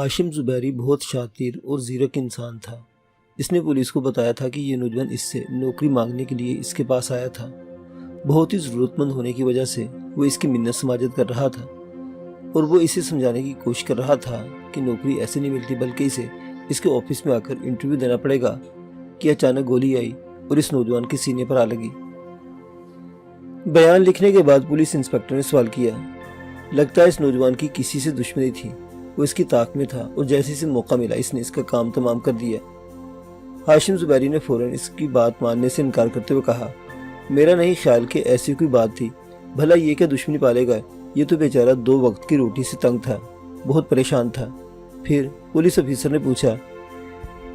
ہاشم زبیری بہت شاطر اور زیرک انسان تھا۔ اس نے پولیس کو بتایا تھا کہ یہ نوجوان اس سے نوکری مانگنے کے لیے اس کے پاس آیا تھا۔ بہت ہی ضرورت مند ہونے کی وجہ سے وہ اس کی منت سماجت کر رہا تھا اور وہ اسے سمجھانے کی کوشش کر رہا تھا کہ نوکری ایسے نہیں ملتی بلکہ اسے اس کے آفس میں آ کر انٹرویو دینا پڑے گا کہ اچانک گولی آئی اور اس نوجوان کے سینے پر آ لگی۔ بیان لکھنے کے بعد پولیس انسپکٹر نے سوال کیا، لگتا ہے اس نوجوان کی کسی سے دشمنی تھی، وہ اس کی طاق میں تھا اور جیسے اسے موقع ملا اس نے اس کا کام تمام کر دیا۔ ہاشم زبیری نے فوراً اس کی بات ماننے سے انکار کرتے ہوئے کہا، میرا نہیں خیال کہ ایسی کوئی بات تھی، بھلا یہ کیا دشمنی پالے گا، یہ تو بیچارہ 2 وقت کی روٹی سے تنگ تھا، بہت پریشان تھا۔ پھر پولیس افیسر نے پوچھا،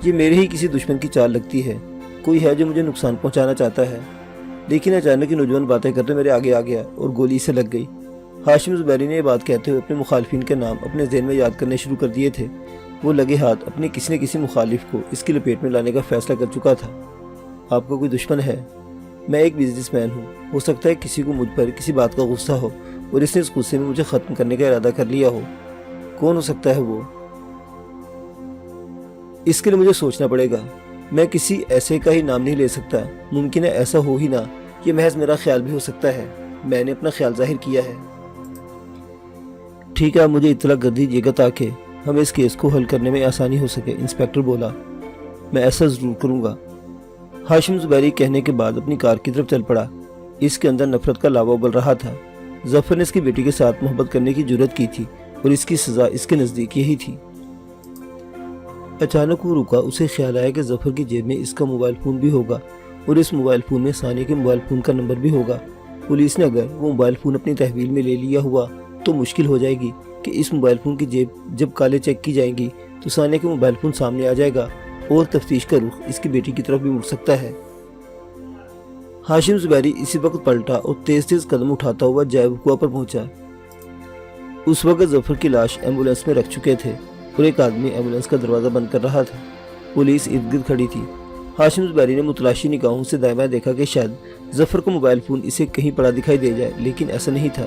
یہ میرے ہی کسی دشمن کی چال لگتی ہے، کوئی ہے جو مجھے نقصان پہنچانا چاہتا ہے، لیکن اچانک یہ نوجوان باتیں کرتے میرے آگے آ گیا اور گولی سے لگ گئی۔ ہاشم زبیری نے یہ بات کہتے ہوئے اپنے مخالفین کے نام اپنے ذہن میں یاد کرنے شروع کر دیے تھے۔ وہ لگے ہاتھ اپنے کسی نہ کسی مخالف کو اس کی لپیٹ میں لانے کا فیصلہ کر چکا تھا۔ آپ کا کوئی دشمن ہے؟ میں ایک بزنس مین ہوں، ہو سکتا ہے کسی کو مجھ پر کسی بات کا غصہ ہو اور اس نے اس غصے میں مجھے ختم کرنے کا ارادہ کر لیا ہو۔ کون ہو سکتا ہے وہ؟ اس کے لیے مجھے سوچنا پڑے گا، میں کسی ایسے کا ہی نام نہیں لے سکتا، ممکن ہے ایسا ہو ہی نہ، یہ محض میرا خیال بھی ہو سکتا ہے، میں نے اپنا خیال ظاہر کیا ہے۔ ٹھیک ہے، مجھے اطلاع کر دیجیے گا تاکہ ہمیں اس کیس کو حل کرنے میں آسانی ہو سکے، انسپکٹر بولا۔ میں ایسا ضرور کروں گا۔ ہاشم زبیری کہنے کے بعد اپنی کار کی طرف چل پڑا۔ اس کے اندر نفرت کا لاوا ابل رہا تھا۔ ظفر نے اس کی بیٹی کے ساتھ محبت کرنے کی جرات کی تھی اور اس کی سزا اس کے نزدیک یہی تھی۔ اچانک وہ رکا، اسے خیال آیا کہ ظفر کی جیب میں اس کا موبائل فون بھی ہوگا اور اس موبائل فون میں ثانیہ کے موبائل فون کا نمبر بھی ہوگا۔ پولیس نے اگر وہ موبائل فون اپنی تحویل میں لے لیا ہوا تو مشکل ہو جائے گی کہ اس موبائل فون کی جیب جب کالے چیک کی جائیں گی تو ثانیہ کے موبائل فون سامنے آ جائے گا اور تفتیش کا رخ اس کی بیٹی کی طرف بھی مڑ سکتا ہے۔ ہاشم زبیری اسی وقت پلٹا اور تیز تیز قدم اٹھاتا ہوا جائے وقوع پر پہنچا۔ اس وقت ظفر کی لاش ایمبولینس میں رکھ چکے تھے اور ایک آدمی ایمبولینس کا دروازہ بند کر رہا تھا۔ پولیس ارد گرد کھڑی تھی۔ ہاشم زبیری نے متلاشی نگاہوں سے دائیں بائیں دیکھا کہ شاید ظفر کا موبائل فون اسے کہیں پڑا دکھائی دے جائے، لیکن ایسا نہیں تھا۔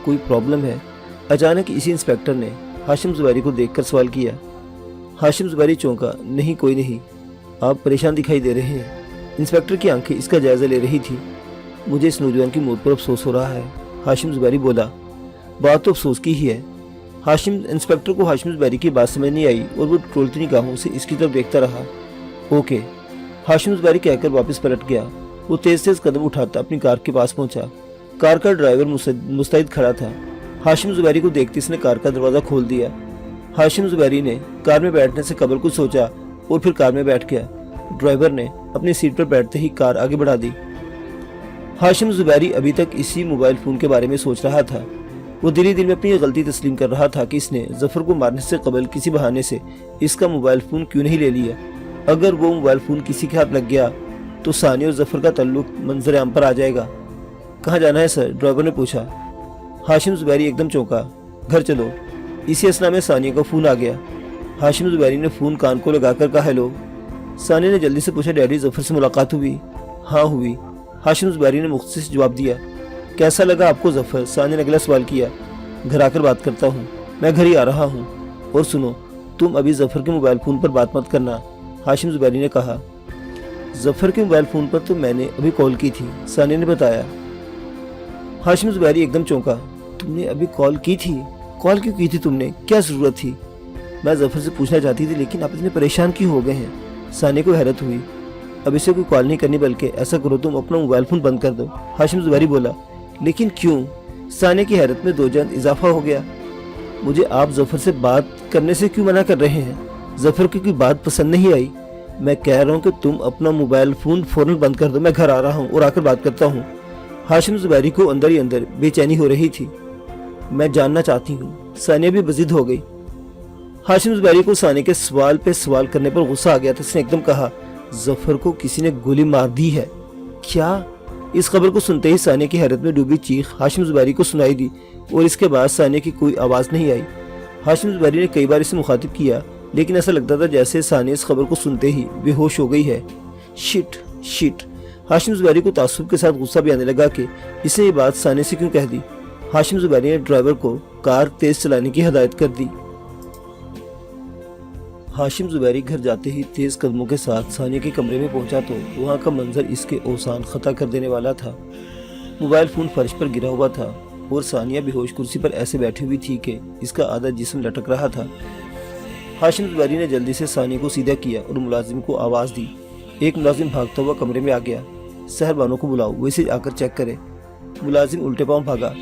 کوئی پرابلم ہے؟ اچانک اسی انسپکٹر نے ہاشم زبیری کو دیکھ کر سوال کیا۔ ہاشم زبیری چونکا، نہیں کوئی نہیں، آپ پریشان دکھائی دے رہے ہیں۔ انسپکٹر کی آنکھیں اس کا جائزہ لے رہی تھی۔ مجھے اس نوجوان کی موت پر افسوس ہو رہا ہے، ہاشم زبیری بولا۔ بات تو افسوس کی ہی ہے۔ انسپکٹر کو ہاشم زبیری کی بات سمجھ نہیں آئی اور وہ ٹرولتی نگاہوں سے اس کی طرف دیکھتا رہا۔ اوکے، ہاشم زبیری کہہ کر واپس پلٹ گیا۔ وہ تیز تیز قدم اٹھاتا اپنی کار کے پاس پہنچا۔ کار کا ڈرائیور مستعد کھڑا تھا۔ ہاشم زبیری کو دیکھتے اس نے کار کا دروازہ کھول دیا۔ ہاشم زبیری نے کار میں بیٹھنے سے قبل کچھ سوچا اور پھر کار میں بیٹھ گیا۔ ڈرائیور نے اپنی سیٹ پر بیٹھتے ہی کار آگے بڑھا دی۔ ہاشم زبیری ابھی تک اسی موبائل فون کے بارے میں سوچ رہا تھا۔ وہ دل ہی دل میں اپنی یہ غلطی تسلیم کر رہا تھا کہ اس نے ظفر کو مارنے سے قبل کسی بہانے سے اس کا موبائل فون کیوں نہیں لے لیا۔ اگر وہ موبائل فون کسی کے ہاتھ لگ گیا تو ثانیہ اور ظفر کا تعلق منظر عام پر آ جائے گا۔ کہاں جانا ہے سر؟ ڈرائیور نے پوچھا۔ ہاشم زبیری ایک دم چونکا۔ گھر چلو۔ اسی اثنا میں ثانیہ کا فون آ گیا۔ ہاشم زبیری نے فون کان کو لگا کر کہا، ہیلو۔ ثانیہ نے جلدی سے پوچھا، ڈیڈی ظفر سے ملاقات ہوئی؟ ہاں ہوئی، ہاشم زبیری نے مختصر جواب دیا۔ کیسا لگا آپ کو ظفر؟ ثانیہ نے اگلا سوال کیا۔ گھر آ کر بات کرتا ہوں، میں گھر ہی آ رہا ہوں۔ اور سنو، تم ابھی ظفر کے موبائل فون پر بات مت کرنا، ہاشم زبیری نے کہا۔ ظفر کے موبائل فون پر تو میں نے ابھی کال کی تھی، ثانیہ نے بتایا۔ ہاشم زبیری ایک دم چونکا۔ تم نے ابھی کال کی تھی؟ کال کیوں کی تھی تم نے؟ کیا ضرورت تھی؟ میں ظفر سے پوچھنا چاہتی تھی، لیکن آپ اتنے پریشان کیوں ہو گئے ہیں؟ ثانیہ کو حیرت ہوئی۔ اب اسے کوئی کال نہیں کرنی، بلکہ ایسا کرو تم اپنا موبائل فون بند کر دو، ہاشم زبیری بولا۔ لیکن کیوں؟ ثانیہ کی حیرت میں 2 چند اضافہ ہو گیا۔ مجھے آپ ظفر سے بات کرنے سے کیوں منع کر رہے ہیں؟ ظفر کی کوئی بات پسند نہیں آئی؟ میں کہہ رہا ہوں کہ تم اپنا موبائل فون فوراً بند کر دو، میں گھر آ رہا ہوں اور آ کر بات کرتا ہوں۔ ہاشم زبیری کو اندر ہی اندر بے چینی ہو رہی تھی۔ میں جاننا چاہتی ہوں۔ ثانیہ بھی بضد ہو گئی۔ ہاشم زبیری کو ثانیہ کے سوال پہ سوال کرنے پر غصہ آ گیا تھا۔ اس نے ایک دم کہا، ظفر کو کسی نے گولی مار دی ہے؟ کیا؟ اس خبر کو سنتے ہی ثانیہ کی حیرت میں ڈوبی چیخ ہاشم زبیری کو سنائی دی اور اس کے بعد ثانیہ کی کوئی آواز نہیں آئی۔ ہاشم زبیری نے کئی بار اسے مخاطب کیا، لیکن ایسا لگتا تھا جیسے ثانیہ اس خبر کو سنتے ہی بے ہوش ہو گئی ہے۔ شٹ۔ ہاشم زبیری کو تعصب کے ساتھ غصہ بھی آنے لگا کہ اس نے یہ بات ثانیہ سے کیوں کہہ دی۔ ہاشم زبیری نے ڈرائیور کو کار تیز چلانے کی ہدایت کر دی۔ हाशिम जुबैरी घर जाते ही तेज कदमों के साथ सानिया के कमरे में पहुंचा तो वहां का मंजर इसके औसान खता कर देने वाला था। मोबाइल फोन फर्श पर गिरा हुआ था और सानिया बेहोश कुर्सी पर ऐसे बैठी हुई थी कि इसका आधा जिस्म लटक रहा था। हाशिम जुबैरी ने जल्दी से सानिया को सीधा किया और मुलाजिम को आवाज दी। एक मुलाजिम भागता हुआ कमरे में आ गया। सहर बानो को बुलाओ, वो इसे आकर चेक करे। मुलाजिम उल्टे पांव भागा।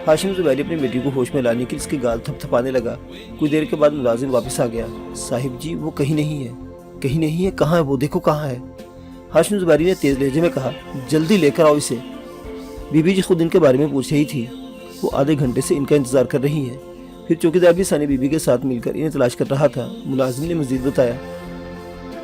हाशिम जुबैरी अपनी बेटी को होश में लाने के लिए इसके गाल थपथपाने लगा। कुछ देर के बाद मुलाजिम वापस आ गया। साहिब जी, वो कहीं नहीं है। कहीं नहीं है? कहाँ है वो? देखो कहाँ है। हाशिम जुबैरी ने तेज लहजे में कहा, जल्दी लेकर आओ इसे। बीबी जी खुद इनके बारे में पूछ रही थी। वो आधे घंटे से इनका इंतजार कर रही हैं। फिर चौकीदार भी सानी बीबी के साथ मिलकर इन्हें तलाश कर रहा था। मुलाजिम ने मजीद बताया।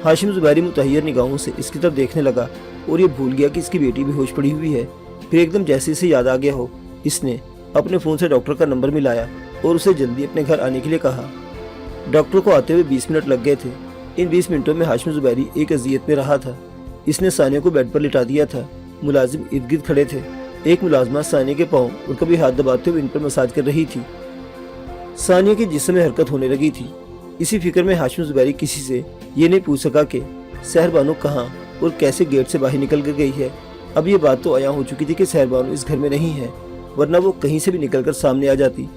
हाशिम जुबैरी मुतहैयर निगाहों से इसकी तरफ देखने लगा और ये भूल गया कि इसकी बेटी भी होश पड़ी हुई है। फिर एकदम जैसे इसे याद आ गया हो, इसने अपने फ़ोन से डॉक्टर का नंबर मिलाया और उसे जल्दी अपने घर आने के लिए कहा। डॉक्टर को आते हुए 20 मिनट लग गए थे। इन 20 मिनटों में हाशिम जुबैरी एक अजियत में रहा था। इसने सानिया को बेड पर लिटा दिया था। मुलाजिम इर्द गिर्द खड़े थे। एक मुलाजमा सानिया के पाँव और कभी हाथ दबाते हुए इन पर मसाज कर रही थी। सानिया के जिस्म में हरकत होने लगी थी। इसी फिक्र में हाशिम जुबैरी किसी से ये नहीं पूछ सका कि सहर बानो कहाँ और कैसे गेट से बाहर निकल कर गई है। अब ये बात तो आया हो चुकी थी कि सहर बानो इस घर में नहीं है, वरना वो कहीं से भी निकलकर सामने आ जाती।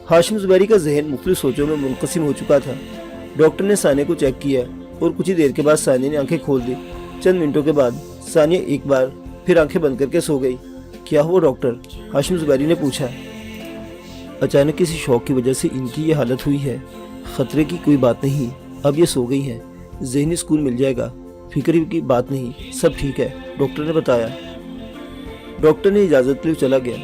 हाशिम जुबैरी का जहन मुख्तलिफ सोचों में मुनक़सिम हो चुका था। डॉक्टर ने सानिया को चेक किया और कुछ ही देर के बाद सानिया ने आंखें खोल दी। चंद मिनटों के बाद सानिया एक बार फिर आंखें बंद करके सो गई। क्या हुआ डॉक्टर? हाशिम जुबैरी ने पूछा। अचानक किसी शौक की वजह से इनकी ये हालत हुई है। खतरे की कोई बात नहीं, अब ये सो गई हैं। ज़हनी सुकून मिल जाएगा, फिक्र की बात नहीं, सब ठीक है, डॉक्टर ने बताया। डॉक्टर ने इजाज़त के लिए चला गया।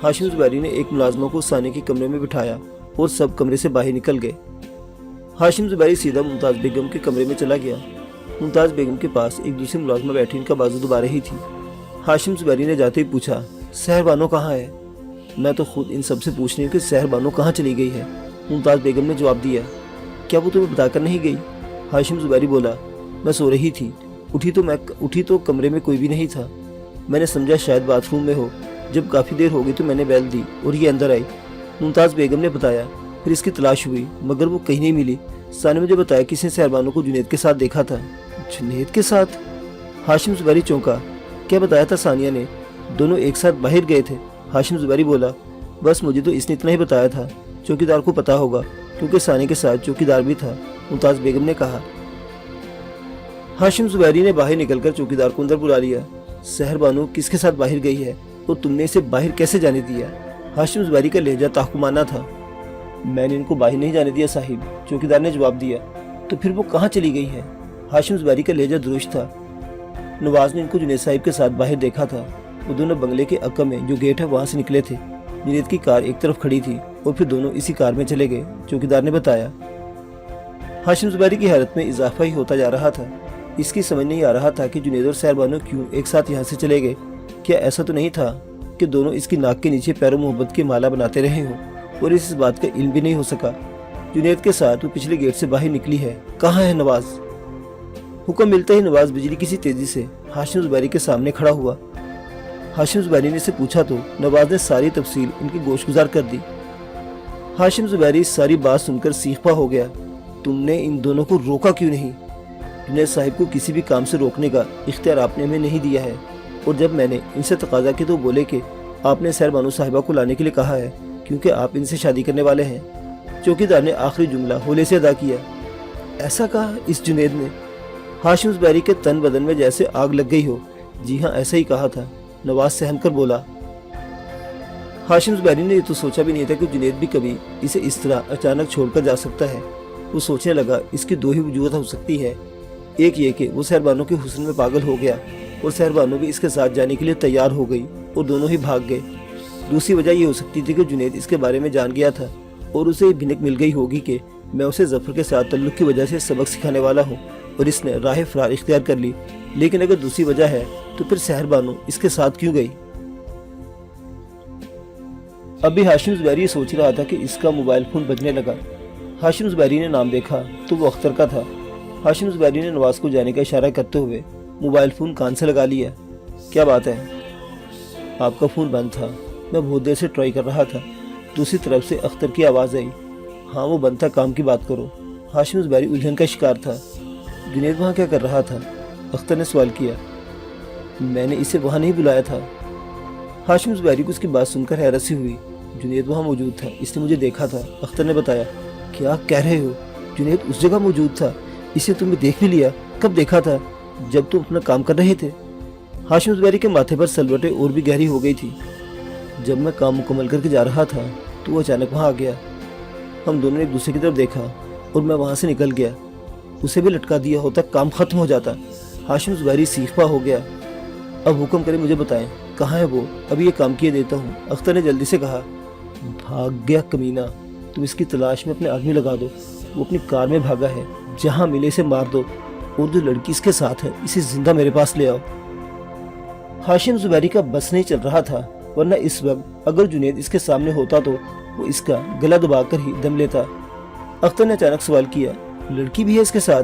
हाशिम जुबैरी ने एक मुलाजमा को सानिया के कमरे में बिठाया और सब कमरे से बाहर निकल गए। हाशिम जुबैरी सीधा मुमताज़ बेगम के कमरे में चला गया। मुमताज़ बेगम के पास एक दूसरी मुलाजमा बैठी इनका बाजू दबा रही थी। हाशिम जुबैरी ने जाते ही पूछा, सहर बानो कहाँ है? मैं तो खुद इन सबसे पूछ रही हूँ कि सहर बानो कहाँ चली गई है। मुमताज़ बेगम ने जवाब दिया। क्या वो तुम्हें बताकर नहीं गई? हाशिम जुबैरी बोला, मैं सो रही थी, उठी तो कमरे में कोई भी नहीं था। मैंने समझा शायद बाथरूम में हो। जब काफ़ी देर हो गई तो मैंने बेल दी और ये अंदर आई। मुमताज़ बेगम ने बताया। फिर इसकी तलाश हुई मगर वो कहीं नहीं मिली। सानिया मुझे बताया कि इसने सहर बानो को जुनैद के साथ देखा था। जुनैद के साथ? हाशिम जुबैरी चौंका। क्या बताया था सानिया ने? दोनों एक साथ बाहर गए थे। हाशिम जुबैरी बोला, बस मुझे तो इसने इतना ही बताया था, चौकीदार को पता होगा क्योंकि सानिया के साथ चौकीदार भी था, मुमताज़ बेगम ने कहा। हाशिम जुबैरी ने बाहर निकलकर चौकीदार को अंदर बुला लिया। सहर बानो किसके साथ बाहर गई है और तुमने इसे बाहर कैसे जाने दिया? हाशिम जुबैरी का लहजा ताहकुमाना था। मैंने इनको बाहर नहीं जाने दिया साहिब, चौकीदार ने जवाब दिया। तो फिर वो कहाँ चली गई है? हाशिम जुबैरी का लहजा दुरुस्त था। नवाज ने इनको जुनैद साहिब के साथ बाहर देखा था। वो दोनों बंगले के अक्का में जो गेट है वहाँ से निकले थे। जुनैद की कार एक तरफ खड़ी थी और फिर दोनों इसी कार में चले गए, चौकीदार ने बताया। हाशिम जुबैरी की हालत में इजाफा ही होता जा रहा था। इसकी समझ नहीं आ रहा था कि जुनैद और सहर बानो क्यों एक साथ यहाँ से चले गए। क्या ऐसा तो नहीं था कि दोनों इसकी नाक के नीचे पैरों मोहब्बत की माला बनाते रहे हों और इस बात का इल्म भी नहीं हो सका? जुनैद के साथ वो पिछले गेट से बाहर निकली है। कहाँ है नवाज? हुक्म मिलता ही नवाज बिजली किसी तेजी से हाशिम जुबैरी के सामने खड़ा हुआ। हाशिम जुबैरी ने इसे पूछा तो नवाज ने सारी तफसील इनकी गोशगुजार कर दी। हाशिम जुबैरी सारी बात सुनकर सीखपा हो गया। तुमने इन दोनों को रोका क्यों नहीं? जुनैद साहिब को किसी भी काम से रोकने का इख्तियार आपने हमें नहीं दिया है और जब मैंने इनसे तकाजा किया तो बोले कि आपने सहर बानो साहिबा को लाने के लिए कहा है क्योंकि आप इनसे शादी करने वाले हैं। चौकीदार ने आखिरी जुमला होले से अदा किया। ऐसा कहा इस जुनैद ने? हाशिम जुबैरी के तन बदन में जैसे आग लग गई हो। जी हाँ, ऐसा ही कहा था, नवाज सहम कर बोला। हाशिम जुबैरी ने तो सोचा भी नहीं था कि जुनैद भी कभी इसे इस तरह अचानक छोड़कर जा सकता है। वो सोचने लगा इसकी दो ही वजूहत हो सकती है। एक ये कि वो सहर बानो के हुस्न में पागल हो गया और सहर बानो भी इसके साथ जाने के लिए तैयार हो गई और दोनों ही भाग गए। दूसरी वजह ये हो सकती थी कि जुनैद इसके बारे में जान गया था और उसे भिनक मिल गई होगी कि मैं उसे जफर के साथ तल्लुक की वजह से सबक सिखाने वाला हूँ और इसने राह फरार इख्तियार कर ली। लेकिन अगर दूसरी वजह है तो फिर सहर बानो इसके साथ क्यों गई? अभी हाशिम जुबैरी सोच रहा था कि इसका मोबाइल फोन बजने लगा। हाशिम जुबैरी ने नाम देखा तो वो अख्तर का था। हाशिम जुबैरी ने नवाज को जाने का इशारा करते हुए मोबाइल फ़ोन कान से लगा लिया। क्या बात है? आपका फ़ोन बंद था, मैं बहुत देर से ट्राई कर रहा था। दूसरी तरफ से अख्तर की आवाज़ आई। हाँ वो बंद था, काम की बात करो। हाशिम ज़ुबैरी उलझन का शिकार था। जुनैद वहाँ क्या कर रहा था? अख्तर ने सवाल किया। मैंने इसे वहाँ नहीं बुलाया था। हाशिम ज़ुबैरी को उसकी बात सुनकर हैरत सी हुई। जुनैद वहाँ मौजूद था, इसने मुझे देखा था, अख्तर ने बताया। क्या कह रहे हो? जुनैद उस जगह मौजूद था, इसे तुमने देख भी लिया? कब देखा था? जब तुम अपना काम कर रहे थे। हाशिम ज़ुबैरी के माथे पर सलवटें और भी गहरी हो गई थी। जब मैं काम मुकम्मल करके जा रहा था तो वो अचानक वहाँ आ गया। हम दोनों ने एक दूसरे की तरफ देखा और मैं वहाँ से निकल गया। उसे भी लटका दिया होता, काम खत्म हो जाता। हाशिम ज़ुबैरी सीखपा हो गया। अब हुक्म करें, मुझे बताएं कहाँ है वो? अभी ये काम किए देता हूँ, अख्तर ने जल्दी से कहा। भाग गया कमीना, तुम इसकी तलाश में अपने आदमी लगा दो। वो अपनी कार में भागा है, जहाँ मिले इसे मार दो, और जो लड़की इसके साथ है इसे जिंदा मेरे पास ले आओ। हाशिम ज़ुबैरी का बस नहीं चल रहा था, वरना इस वक्त अगर जुनैद इसके सामने होता तो वो इसका गला दबाकर ही दम लेता। अख्तर ने अचानक सवाल किया, लड़की भी है इसके साथ?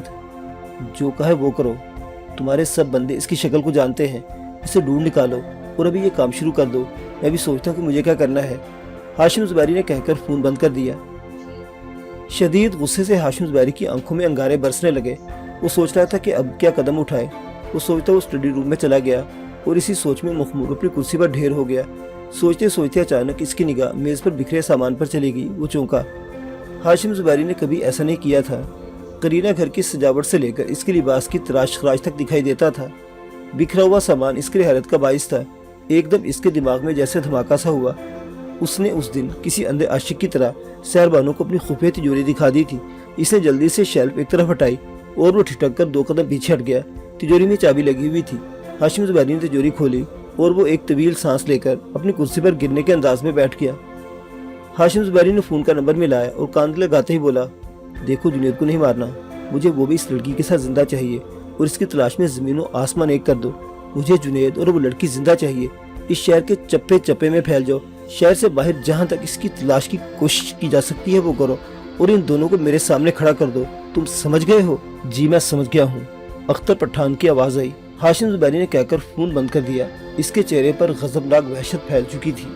जो कहे वो करो, तुम्हारे सब बंदे इसकी शक्ल को जानते हैं, इसे ढूंढ निकालो और अभी ये काम शुरू कर दो। मैं भी सोचता हूँ कि मुझे क्या करना है। हाशिम ज़ुबैरी ने कहकर फ़ोन बंद कर दिया। शदीद गुस्से से हाशिम ज़ुबैरी की आंखों में अंगारे बरसने लगे। वो सोच रहा था कि अब क्या कदम उठाए। वो सोचता वो स्टडी रूम में चला गया और इसी सोच में मखमूर अपनी कुर्सी पर ढेर हो गया। सोचते सोचते अचानक इसकी निगाह मेज़ पर बिखरे सामान पर चली गई। वो चौंका। हाशिम ज़ुबैरी ने कभी ऐसा नहीं किया था। करीना घर की सजावट से लेकर इसके लिबास की तराश खराश तक दिखाई देता था। बिखरा हुआ सामान इसके हैरत का बाइस था। एकदम इसके दिमाग में जैसे धमाका सा हुआ। उसने उस दिन किसी अंधे आशिक की तरह सहरबानो को अपनी खुफिया तिजोरी दिखा दी थी। इसने जल्दी से शेल्फ एक तरफ हटाई और वो ठिठक कर 2 कदम पीछे हट गया। तिजोरी में चाबी लगी हुई थी। हाशिम ज़ुबैरी ने तिजोरी खोली और वो एक तवील सांस लेकर अपनी कुर्सी पर गिरने के अंदाज में बैठ गया। हाशिम ज़ुबैरी ने फ़ोन का नंबर मिलाया और कान लगाते ही बोला, देखो जुनैद को नहीं मारना, मुझे वो भी इस लड़की के साथ जिंदा चाहिए और इसकी तलाश में ज़मीनों आसमान एक कर दो। मुझे जुनैद और वो लड़की जिंदा चाहिए। इस शहर के चप्पे चप्पे में फैल जाओ। शहर से बाहर जहाँ तक इसकी तलाश की कोशिश की जा सकती है वो करो और इन दोनों को मेरे सामने खड़ा कर दो। तुम समझ गए हो? जी मैं समझ गया हूँ, अख्तर पठान की आवाज़ आई। हाशिम ज़ुबैरी ने कहकर फ़ोन बंद कर दिया। इसके चेहरे पर गज़बनाक वहशत फैल चुकी थी।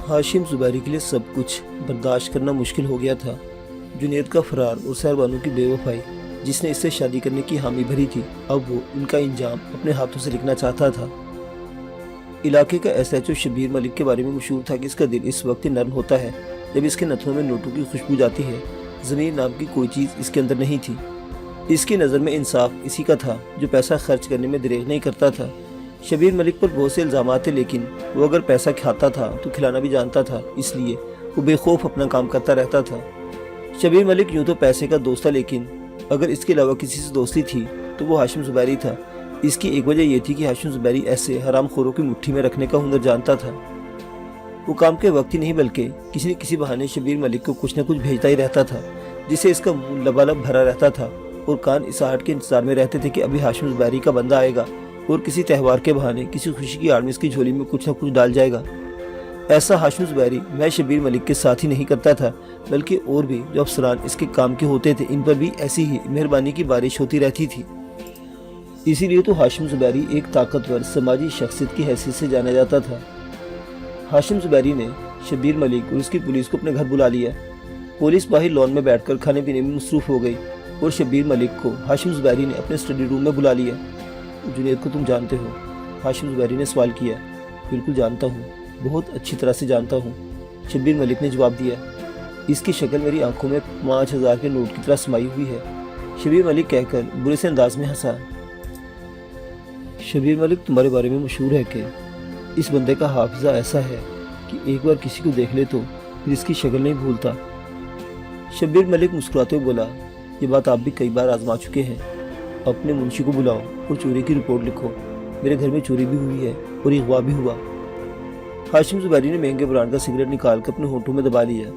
हाशिम ज़ुबैरी के लिए सब कुछ बर्दाश्त करना मुश्किल हो गया था। जुनैद का फरार और सहरबानो की बेवफाई, जिसने इससे शादी करने की हामी भरी थी, अब वो इनका इंजाम अपने हाथों से लिखना चाहता था। इलाके का SHO शबीर मलिक के बारे में मशहूर था कि इसका दिल इस वक्त ही नर्म होता है जब इसके नथनों में नोटों की खुशबू जाती है। ज़मीन नाम की कोई चीज़ इसके अंदर नहीं थी। इसकी नज़र में इंसाफ इसी का था जो पैसा खर्च करने में दरेग नहीं करता था। शबीर मलिक पर बहुत से इल्ज़ाम थे, लेकिन वो अगर पैसा खाता था तो खिलाना भी जानता था, इसलिए वो बेखौफ अपना काम करता रहता था। शबीर मलिक यूँ तो पैसे का दोस्त था, लेकिन अगर इसके अलावा किसी से दोस्ती थी तो वो हाशिम ज़ुबैरी था। इसकी एक वजह यह थी कि हाशिम ज़ुबैरी ऐसे हराम खोरों की मुट्ठी में रखने का हुनर जानता था। वो काम के वक्त ही नहीं बल्कि किसी न किसी बहाने शबीर मलिक को कुछ न कुछ भेजता ही रहता था, जिससे इसका मुंह लबालब भरा रहता था और कान इस आहट के इंतजार में रहते थे कि अभी हाशिम ज़ुबैरी का बंदा आएगा और किसी त्यौहार के बहाने किसी खुशी की आड़ में इसकी झोली में कुछ न कुछ डाल जाएगा। ऐसा हाशिम ज़ुबैरी मैं शबीर मलिक के साथ ही नहीं करता था, बल्कि और भी जो अफसरान इसके काम के होते थे इन पर भी ऐसी ही मेहरबानी की बारिश होती रहती थी। इसीलिए तो हाशिम ज़ुबैरी एक ताकतवर समाजी शख्सियत की हैसियत से जाना जाता था। हाशिम ज़ुबैरी ने शबीर मलिक और उसकी पुलिस को अपने घर बुला लिया। पुलिस बाहर लॉन में बैठकर खाने पीने में मसरूफ़ हो गई और शबीर मलिक को हाशिम ज़ुबैरी ने अपने स्टडी रूम में बुला लिया। जुनैद को तुम जानते हो? हाशिम ज़ुबैरी ने सवाल किया। बिल्कुल जानता हूँ, बहुत अच्छी तरह से जानता हूँ, शबीर मलिक ने जवाब दिया। इसकी शक्ल मेरी आंखों में 5000 के नोट की तरह समाई हुई है, शबीर मलिक कहकर बुरे से अंदाज में हंसा। शबीर मलिक तुम्हारे बारे में मशहूर है कि इस बंदे का हाफिज़ा ऐसा है कि एक बार किसी को देख ले तो फिर इसकी शक्ल नहीं भूलता। शबीर मलिक मुस्कुराते हुए बोला, ये बात आप भी कई बार आजमा चुके हैं। अपने मुंशी को बुलाओ और चोरी की रिपोर्ट लिखो। मेरे घर में चोरी भी हुई है और अगवा भी हुआ। हाशिम ज़ुबैरी ने महंगे ब्रांड का सिगरेट निकाल कर अपने होंठों में दबा लिया।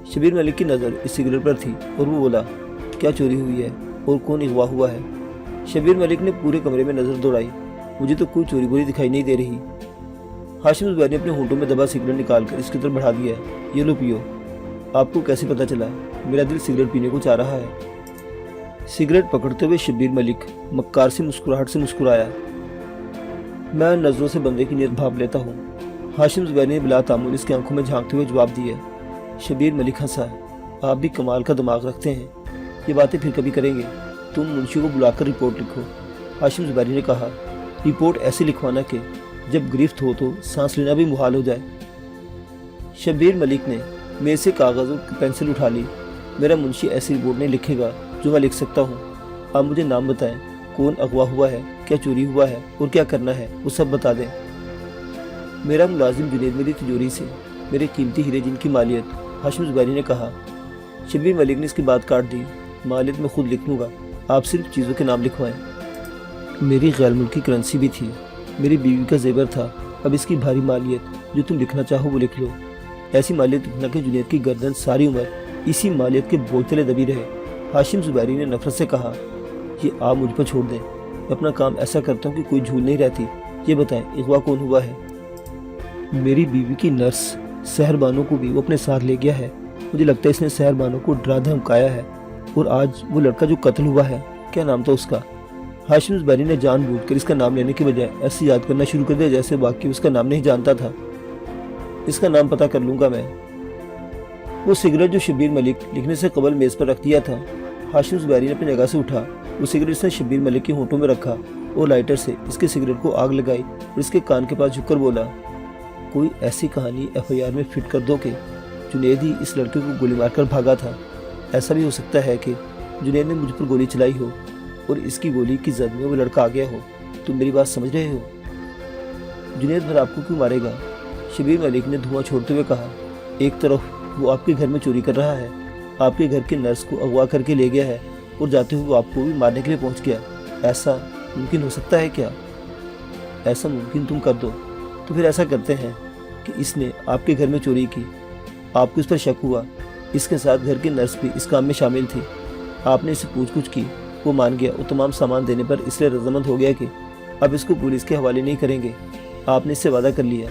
शबीर मलिक की नज़र इस सिगरेट पर थी और वो बोला, क्या चोरी हुई है और कौन अगवा हुआ है? शबीर मलिक ने पूरे कमरे में नज़र दौड़ाई। मुझे तो कोई चोरी बोरी दिखाई नहीं दे रही। हाशिम ज़ुबैरी ने अपने होंठों में दबा सिगरेट निकालकर इसकी तरफ बढ़ा दिया। ये लो पियो। आपको कैसे पता चला? मेरा दिल सिगरेट पीने को चाह रहा है। सिगरेट पकड़ते हुए शबीर मलिक मक्कार सी मुस्कुराहट से मुस्कुराया। मैं नज़रों से बंदे की नीयत भाप लेता हूँ। हाशिम ज़ुबैरी ने बिला तामुल इसकी आंखों में झांकते हुए जवाब दिया। शबीर मलिक हंसा। आप भी कमाल का दिमाग रखते हैं, ये बातें फिर कभी करेंगे। तुम मुंशी को बुलाकर रिपोर्ट लिखो। हाशिम जुबैरी ने कहा, रिपोर्ट ऐसे लिखवाना कि जब गिरफ्त हो तो सांस लेना भी मुहाल हो जाए। शब्बीर मलिक ने मेज से कागज़ और पेंसिल उठा ली। मेरा मुंशी ऐसी रिपोर्ट नहीं लिखेगा जो मैं लिख सकता हूँ। आप मुझे नाम बताएं, कौन अगवा हुआ है, क्या चोरी हुआ है और क्या करना है, वो सब बता दें। मेरा मुलाजिम जुनेद मेरी तिजोरी से मेरे कीमती हीरे जिनकी मालियत, हाशिम जुबैरी ने कहा। शब्बीर मलिक ने इसकी बात काट दी। मालियत मैं खुद लिख लूँगा, आप सिर्फ चीज़ों के नाम लिखवाएं। मेरी गैर मुल्की करेंसी भी थी, मेरी बीवी का जेवर था। अब इसकी भारी मालियत जो तुम लिखना चाहो वो लिख लो। ऐसी मालियत लिखना कि जुनेद की गर्दन सारी उम्र इसी मालियत के बोझ तले दबी रहे। हाशिम जुबैरी ने नफरत से कहा, ये आप मुझ पर छोड़ दें, मैं अपना काम ऐसा करता हूँ कि कोई झूल नहीं रहती। ये बताएं, अगवा कौन हुआ है? मेरी बीवी की नर्स सहर बानो को भी वो अपने साथ ले गया है। मुझे लगता है इसने सहर बानो को डरा धमकाया है। और आज वो लड़का जो कत्ल हुआ है, क्या नाम था उसका? हाशिम जुबैरी ने जानबूझकर इसका नाम लेने के बजाय ऐसे याद करना शुरू कर दिया जैसे बाकी उसका नाम नहीं जानता था। इसका नाम पता कर लूँगा मैं। वो सिगरेट जो शब्बीर मलिक लिखने से कबल मेज़ पर रख दिया था, हाशिम जुबैरी ने अपनी जगह से उठा। वो सिगरेट इसने शब्बीर मलिक के होंठों में रखा और लाइटर से इसके सिगरेट को आग लगाई और इसके कान के पास झुककर बोला, कोई ऐसी कहानी FIR में फिट कर दो कि जुनेद ही इस लड़के को गोली मारकर भागा था। ऐसा भी हो सकता है कि जुनेद ने मुझ पर गोली चलाई हो और इसकी गोली की जद में वो लड़का आ गया हो। तुम मेरी बात समझ रहे हो? जुनेद भर आपको क्यों मारेगा? शब्बीर मलिक ने धुआं छोड़ते हुए कहा, एक तरफ वो आपके घर में चोरी कर रहा है, आपके घर के नर्स को अगवा करके ले गया है और जाते हुए वो आपको भी मारने के लिए पहुंच गया। ऐसा मुमकिन हो सकता है क्या? ऐसा मुमकिन तुम कर दो तो फिर ऐसा करते हैं कि इसने आपके घर में चोरी की, आपको इस पर शक हुआ, इसके साथ घर की नर्स भी इस काम में शामिल थी। आपने इससे पूछ-पूछ की, वो मान गया और तमाम सामान देने पर इसलिए रजामंद हो गया कि अब इसको पुलिस के हवाले नहीं करेंगे। आपने इससे वादा कर लिया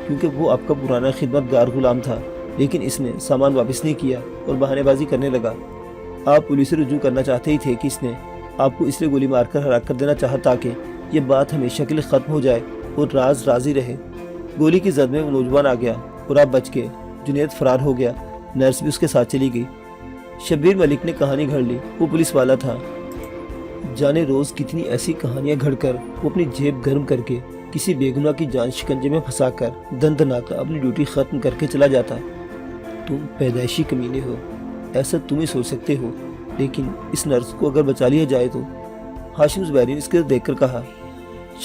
क्योंकि वो आपका पुराना खिदमतगार गुलाम था, लेकिन इसने सामान वापस नहीं किया और बहानेबाजी करने लगा। आप पुलिस से रुजू करना चाहते ही थे कि इसने आपको इसलिए गोली मारकर हलाक कर देना चाहा ताकि ये बात हमेशा के लिए ख़त्म हो जाए और राज राजी रहे। गोली की जद में वो नौजवान आ गया और आप बच गए। जुनेद फरार हो गया, नर्स भी उसके साथ चली गई। शब्बीर मलिक ने कहानी घड़ ली, वो पुलिस वाला था। जाने रोज कितनी ऐसी कहानियां घड़कर वो अपनी जेब गर्म करके किसी बेगुनाह की जान शिकंजे में फंसाकर दंदनाता अपनी ड्यूटी खत्म करके चला जाता। तुम पैदाइशी कमीने हो, ऐसा तुम ही सोच सकते हो, लेकिन इस नर्स को अगर बचा लिया जाए तो। हाशिम जुबैरी ने इसके देखकर कहा।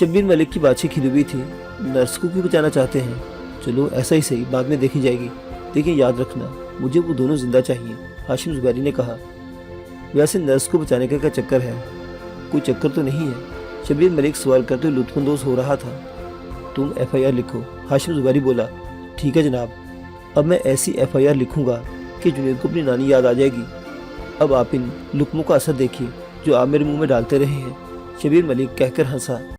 शब्बीर मलिक की बातचीत खिली हुई थी। नर्स को क्यों बचाना चाहते हैं? चलो ऐसा ही सही, बाद में देखी जाएगी, लेकिन याद रखना मुझे वो दोनों जिंदा चाहिए, हाशिम जुबैरी ने कहा। वैसे नर्स को बचाने का क्या चक्कर है? कोई चक्कर तो नहीं है, शब्बीर मलिक सवाल करते लुत्फानंदोज हो रहा था। तुम FIR लिखो, हाशिम जुबैरी बोला। ठीक है जनाब, अब मैं ऐसी FIR लिखूंगा कि जुनेद को अपनी नानी याद आ जाएगी। अब आप इन लुकमों का असर देखिए जो आप मेरे मुंह में डालते रहे हैं, शब्बीर मलिक कहकर हंसा।